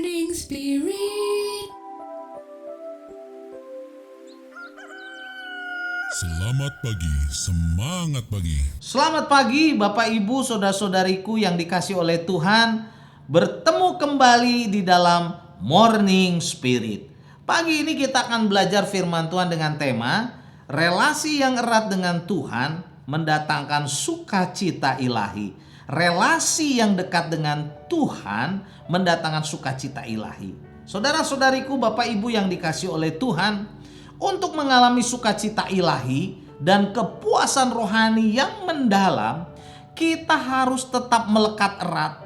Morning Spirit. Selamat pagi, semangat pagi. Selamat pagi Bapak Ibu Saudara-saudariku yang dikasih oleh Tuhan. Bertemu kembali di dalam Morning Spirit. Pagi ini kita akan belajar firman Tuhan dengan tema relasi yang erat dengan Tuhan mendatangkan sukacita ilahi. Relasi yang dekat dengan Tuhan mendatangkan sukacita ilahi. Saudara-saudariku, Bapak Ibu yang dikasih oleh Tuhan, untuk mengalami sukacita ilahi dan kepuasan rohani yang mendalam, kita harus tetap melekat erat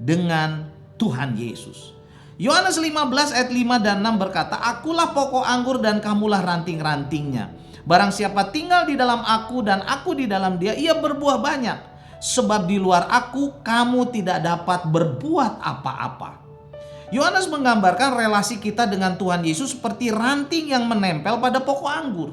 dengan Tuhan Yesus. Yohanes 15 ayat 5 dan 6 berkata, "Akulah pokok anggur dan kamulah ranting-rantingnya. Barang siapa tinggal di dalam aku dan aku di dalam dia, ia berbuah banyak. Sebab di luar aku kamu tidak dapat berbuat apa-apa." Yohanes menggambarkan relasi kita dengan Tuhan Yesus seperti ranting yang menempel pada pokok anggur.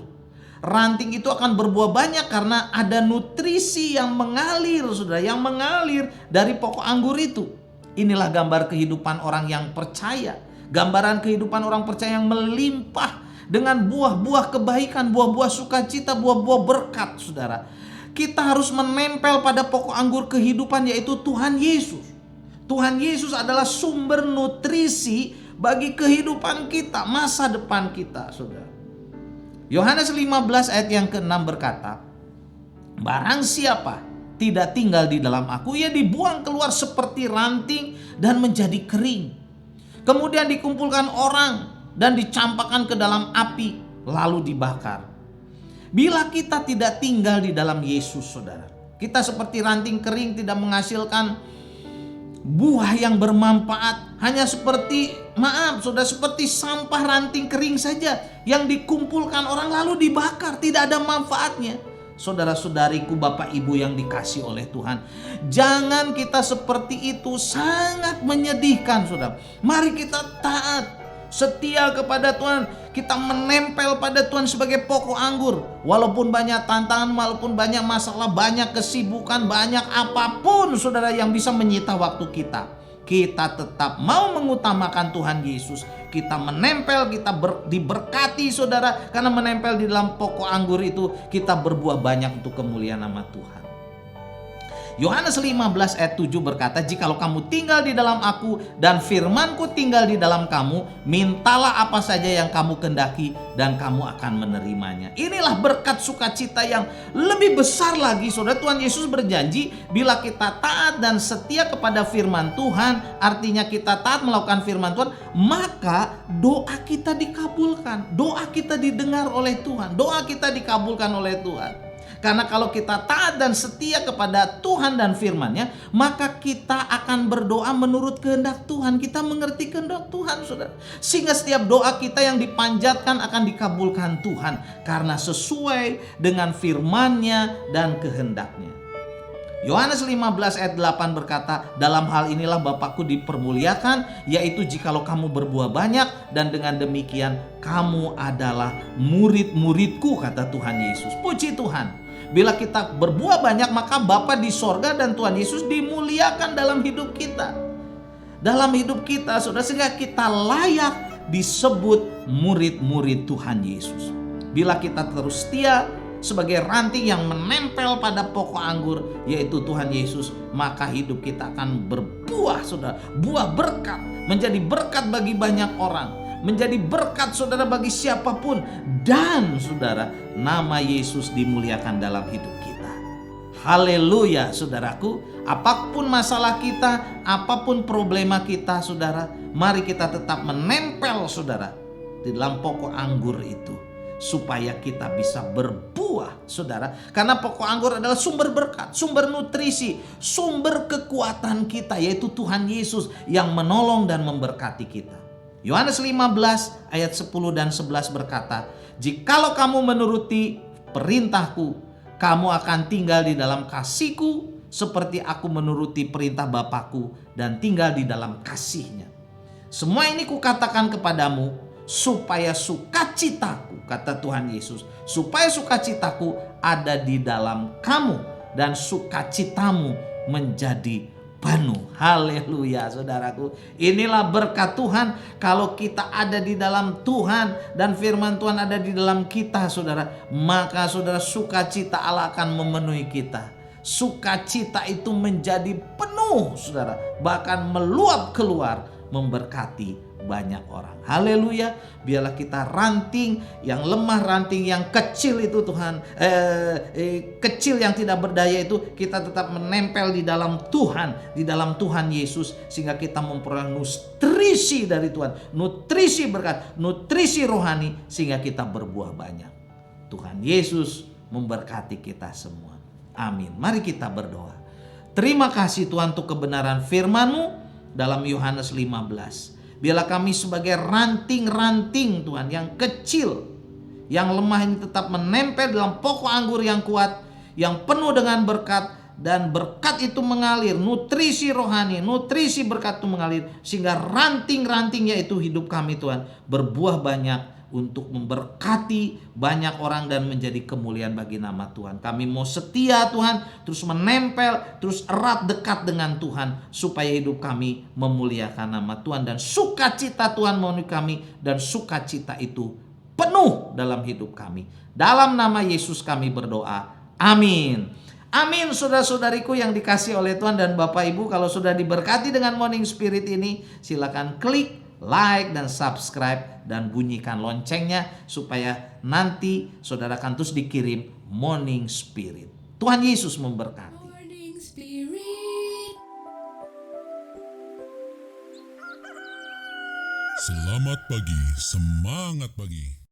Ranting itu akan berbuah banyak karena ada nutrisi yang mengalir, saudara, yang mengalir dari pokok anggur itu. Inilah gambar kehidupan orang yang percaya. Gambaran kehidupan orang percaya yang melimpah dengan buah-buah kebaikan, buah-buah sukacita, buah-buah berkat, saudara. Kita harus menempel pada pokok anggur kehidupan, yaitu Tuhan Yesus. Tuhan Yesus adalah sumber nutrisi bagi kehidupan kita, masa depan kita, saudara. Yohanes 15 ayat yang ke-6 berkata, "Barang siapa tidak tinggal di dalam aku, ia dibuang keluar seperti ranting dan menjadi kering. Kemudian dikumpulkan orang dan dicampakkan ke dalam api, lalu dibakar." Bila kita tidak tinggal di dalam Yesus, saudara, kita seperti ranting kering, tidak menghasilkan buah yang bermanfaat. Hanya seperti, seperti sampah ranting kering saja yang dikumpulkan orang lalu dibakar, tidak ada manfaatnya. Saudara-saudariku, Bapak Ibu yang dikasih oleh Tuhan, jangan kita seperti itu, sangat menyedihkan, saudara. Mari kita taat, setia kepada Tuhan. Kita menempel pada Tuhan sebagai pokok anggur. Walaupun banyak tantangan, walaupun banyak masalah, banyak kesibukan, banyak apapun, saudara, yang bisa menyita waktu kita, kita tetap mau mengutamakan Tuhan Yesus. Kita menempel, kita diberkati, saudara. Karena menempel di dalam pokok anggur itu, kita berbuah banyak untuk kemuliaan nama Tuhan. Yohanes 15 ayat 7 berkata, "Jikalau kamu tinggal di dalam aku dan firmanku tinggal di dalam kamu, mintalah apa saja yang kamu kehendaki dan kamu akan menerimanya." Inilah berkat sukacita yang lebih besar lagi, saudara. Tuhan Yesus berjanji bila kita taat dan setia kepada firman Tuhan, artinya kita taat melakukan firman Tuhan, maka doa kita dikabulkan, doa kita didengar oleh Tuhan, doa kita dikabulkan oleh Tuhan. Karena kalau kita taat dan setia kepada Tuhan dan firman-Nya, maka kita akan berdoa menurut kehendak Tuhan. Kita mengerti kehendak Tuhan, saudara. Sehingga setiap doa kita yang dipanjatkan akan dikabulkan Tuhan. Karena sesuai dengan firman-Nya dan kehendak-Nya. Yohanes 15 ayat 8 berkata, "Dalam hal inilah Bapakku dipermuliakan, yaitu jikalau kamu berbuah banyak, dan dengan demikian kamu adalah murid-muridku," kata Tuhan Yesus. Puji Tuhan. Bila kita berbuah banyak, maka Bapa di sorga dan Tuhan Yesus dimuliakan dalam hidup kita. Dalam hidup kita, saudara, sehingga kita layak disebut murid-murid Tuhan Yesus. Bila kita terus setia sebagai ranting yang menempel pada pokok anggur, yaitu Tuhan Yesus, maka hidup kita akan berbuah, saudara. Buah berkat, menjadi berkat bagi banyak orang, menjadi berkat, saudara, bagi siapapun. Dan, saudara, nama Yesus dimuliakan dalam hidup kita. Haleluya, saudaraku. Apapun masalah kita, apapun problema kita, saudara, mari kita tetap menempel, saudara, di dalam pokok anggur itu, supaya kita bisa berbuah, saudara. Karena pokok anggur adalah sumber berkat, sumber nutrisi, sumber kekuatan kita, yaitu Tuhan Yesus yang menolong dan memberkati kita. Yohanes 15 ayat 10 dan 11 berkata, "Jikalau kamu menuruti perintahku, kamu akan tinggal di dalam kasihku, seperti aku menuruti perintah Bapakku dan tinggal di dalam kasihnya. Semua ini kukatakan kepadamu, supaya sukacitaku," kata Tuhan Yesus, "supaya sukacitaku ada di dalam kamu dan sukacitamu menjadi penuh. Haleluya saudaraku. Inilah berkat Tuhan kalau kita ada di dalam Tuhan dan firman Tuhan ada di dalam kita saudara. Maka saudara, sukacita Allah akan memenuhi kita. Sukacita itu menjadi penuh saudara. Bahkan meluap keluar memberkati banyak orang. Haleluya. Biarlah kita ranting yang lemah, ranting yang kecil itu Tuhan, kecil yang tidak berdaya itu, kita tetap menempel di dalam Tuhan, di dalam Tuhan Yesus, sehingga kita memperoleh nutrisi dari Tuhan, nutrisi berkat, nutrisi rohani, sehingga kita berbuah banyak. Tuhan Yesus memberkati kita semua. Amin. Mari kita berdoa. Terima kasih Tuhan untuk kebenaran firman-Mu dalam Yohanes 15. Biarlah kami sebagai ranting-ranting Tuhan yang kecil, yang lemah ini tetap menempel dalam pokok anggur yang kuat, yang penuh dengan berkat, dan berkat itu mengalir, nutrisi rohani, nutrisi berkat itu mengalir, sehingga ranting-ranting yaitu hidup kami Tuhan berbuah banyak untuk memberkati banyak orang dan menjadi kemuliaan bagi nama Tuhan. Kami mau setia Tuhan, terus menempel, terus erat dekat dengan Tuhan, supaya hidup kami memuliakan nama Tuhan, dan sukacita Tuhan memenuhi kami, dan sukacita itu penuh dalam hidup kami. Dalam nama Yesus kami berdoa. Amin. Amin saudara-saudariku yang dikasihi oleh Tuhan dan Bapak Ibu. Kalau sudah diberkati dengan Morning Spirit ini, silakan klik like dan subscribe dan bunyikan loncengnya supaya nanti saudara akan terus dikirim Morning Spirit. Tuhan Yesus memberkati. Morning Spirit. Selamat pagi, semangat pagi.